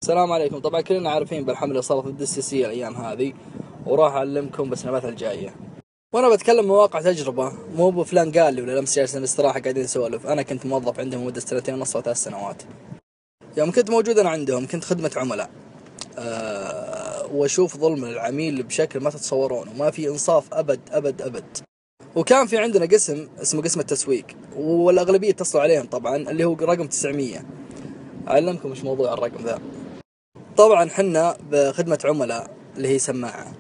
السلام عليكم. طبعا كلنا عارفين بالحملة اللي صارت ضد السيسي الأيام هذه، وراح أعلمكم بالسنوات الجاية. وأنا بتكلم من واقع تجربة، مو بفلان قال لي ولا لمس جالسين الاستراحة قاعدين نسولف. أنا كنت موظف عندهم مدة 2.5 أو 3 سنوات. يوم كنت موجود أنا عندهم كنت خدمة عملاء، وأشوف ظلم العميل بشكل ما تتصورون، وما في إنصاف أبد أبد أبد. وكان في عندنا قسم اسمه قسم التسويق، والأغلبية اتصلوا عليهم طبعا، اللي هو رقم 900. أعلمكم إيش موضوع الرقم ذا. طبعا حنا بخدمة عملاء اللي هي سماعة،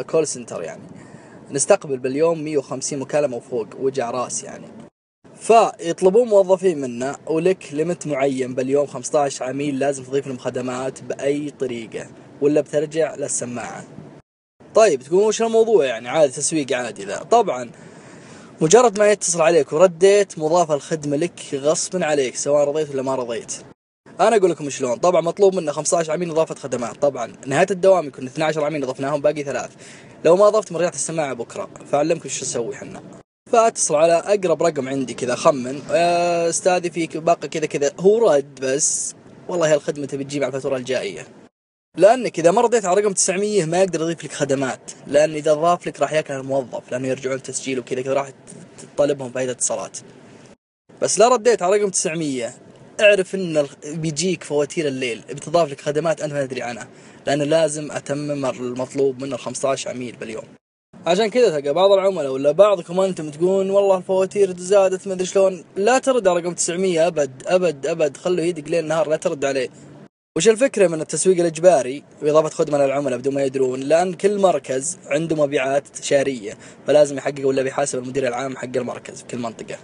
كول سنتر، يعني نستقبل باليوم 150 مكالمة وفوق، وجع راس يعني. فيطلبون موظفين منا، ولك ليمت معين باليوم، 15 عميل لازم تضيف لهم خدمات بأي طريقة، ولا بترجع للسماعة. طيب تقولون وش الموضوع؟ يعني عادي، تسويق عادي ذا. طبعا مجرد ما يتصل عليك ورديت، مضاف الخدمة لك غصبا عليك سواء رضيت ولا ما رضيت. انا اقول لكم شلون. طبعا مطلوب منا 15 عميل اضافه خدمات. طبعا نهايه الدوام يكون 12 عميل اضفناهم، باقي 3. لو ما اضفت رجعت السماعه بكره. فاعلمكم شو نسوي حنا. فاتصل على اقرب رقم عندي كذا، خمن استاذي فيك باقي كذا كذا. هو رد بس والله الخدمه تبي تجيب على الفاتوره الجائيه، لانك اذا ما رديت على رقم 900 ما يقدر يضيف لك خدمات، لان اذا ضاف لك راح ياكل الموظف، لانه يرجعون تسجيل وكذا كذا، راح تطالبهم فائده اتصالات. بس لا رديت على رقم 900، اعرف ان بيجيك فواتير الليل، بتضاف لك خدمات انت ما تدري عنها، لانه لازم اتمم المطلوب من ال 15 عميل باليوم. عشان كذا تلقى بعض العملاء ولا بعضكم انتم تقولون والله الفواتير زادت ما ادري شلون. لا ترد على رقم 900 ابد ابد ابد، خلوا يدق ليل نهار لا ترد عليه. وش الفكرة من التسويق الإجباري وإضافة خدمة للعملاء بدون ما يدرون؟ لأن كل مركز عنده مبيعات شهرية، فلازم يحقق ولا بيحاسب المدير العام حق المركز في كل منطقة.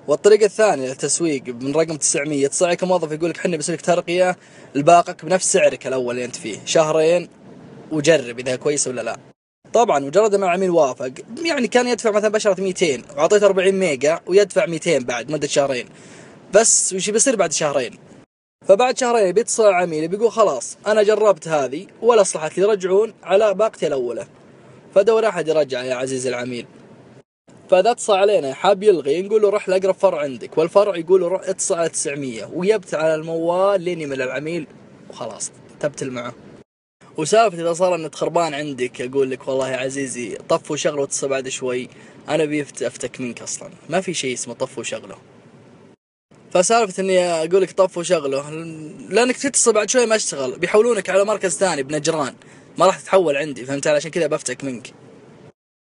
والطريقة الثانية للتسويق من رقم 900، يتصل عليك موظف يقول لك حنا بسوي لك ترقية لباقك بنفس سعرك الأول اللي أنت فيه شهرين، وجرب إذا كويس ولا لا. طبعا مجرد ما العميل وافق، يعني كان يدفع مثلا بشرة 200 وأعطيته 40 ميجا، ويدفع 200 بعد مدة شهرين بس. وش بيصير بعد شهرين؟ فبعد شهرين بيتصل العميل بيقول خلاص أنا جربت هذه ولا صلحت لي، رجعون على باقتي الأولى. فدور أحد يرجع يا عزيز العميل. فإذا اتصل علينا حاب يلغي، نقول له روح لأقرب فرع عندك، والفرع يقول له روح اتصل على 900، ويبت على الموال لين يمل العميل وخلاص تبتل معه. وسالفة إذا صار النت خربان عندك، أقول لك والله يا عزيزي طف وشغله واتصل بعد شوي، أنا أفتك منك أصلا. ما في شيء اسمه طف وشغله. فسالفة إني أقول لك طف وشغله، لأنك تتصل بعد شوي ما اشتغل، بيحولونك على مركز ثاني بنجران، ما راح تتحول عندي، فهمت؟ عشان كذا بفتك منك.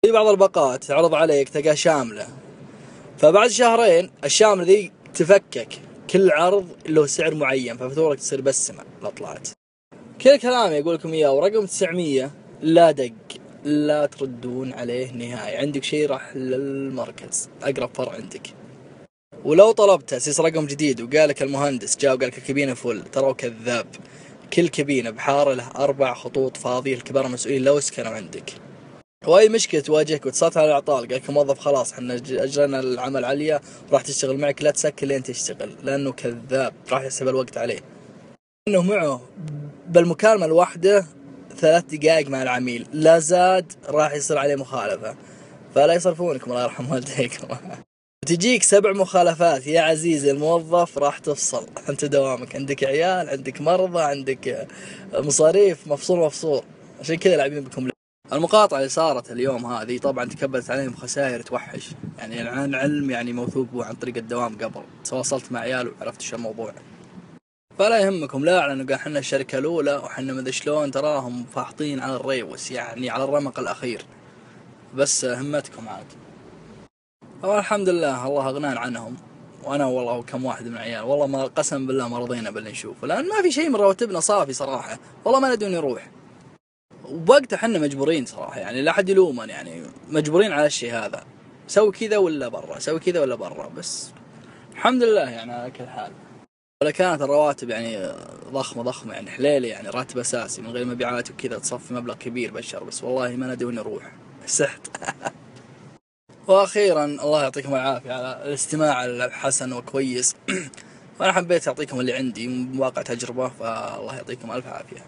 في بعض الباقات تعرض عليك تلقاها شاملة، فبعد شهرين الشاملة ذي تفكك، كل عرض له سعر معين، ففاتورك تصير بسمة لا طلعت. كل كلامي أقول لكم إياه. ورقم 900 لا دق، لا تردون عليه نهائي. عندك شيء راح للمركز أقرب فرع عندك. ولو طلبت تأسيس رقم جديد وقالك المهندس جاء وقالك الكابينة فل، ترى كذاب. كل كابينة بحارة له 4 خطوط فاضية، الكبار المسؤولين لو سكنوا عندك. واي مشكلة تواجهك واتصلت على الاعطال قالك الموظف خلاص احنا اجرنا العمل عليا وراح تشتغل معك، لا تسكر لين تشتغل، لانه كذاب راح يحسب الوقت عليه. انه معه بالمكالمة الواحدة 3 دقائق مع العميل، لا زاد راح يصير عليه مخالفة. فلا يصرفونكم الله يرحم والديكم. تجيك 7 مخالفات يا عزيزي الموظف، راح تفصل. انت دوامك عندك عيال، عندك مرضى، عندك مصاريف، مفصول. عشان كذا لاعبين بكم. المقاطعة اللي صارت اليوم هذه طبعا تكبدت عليهم خسائر توحش، يعني عن علم يعني موثوق به عن طريق الدوام قبل تواصلت مع عيال وعرفت شو الموضوع. فلا يهمكم، لا اعلنوا قال احنا الشركة الأولى وحنا مدري شلون، تراهم فاحطين على الريوس، يعني على الرمق الأخير، بس همتكم عاد. الحمد لله الله أغنان عنهم. وأنا والله كم واحد من العيال والله ما قسم بالله ما رضينا باللي نشوفه، لأن ما في شيء من رواتبنا صافي صراحة، والله ما ندون يروح. وبوقتها حنا مجبورين صراحة، يعني لا أحد يلومن، يعني مجبورين على الشيء هذا، سوي كذا ولا برا، سوي كذا ولا برا. بس الحمد لله يعني على كل حال. ولا كانت الرواتب يعني ضخمة يعني حليلي، يعني راتب أساسي من غير مبيعات وكذا تصفي مبلغ كبير بشر، بس والله ما ندون نروح سحت. وأخيرا الله يعطيكم العافية على الاستماع الحسن وكويس. وأنا حبيت أعطيكم اللي عندي من واقع تجربة، فالله يعطيكم ألف عافية.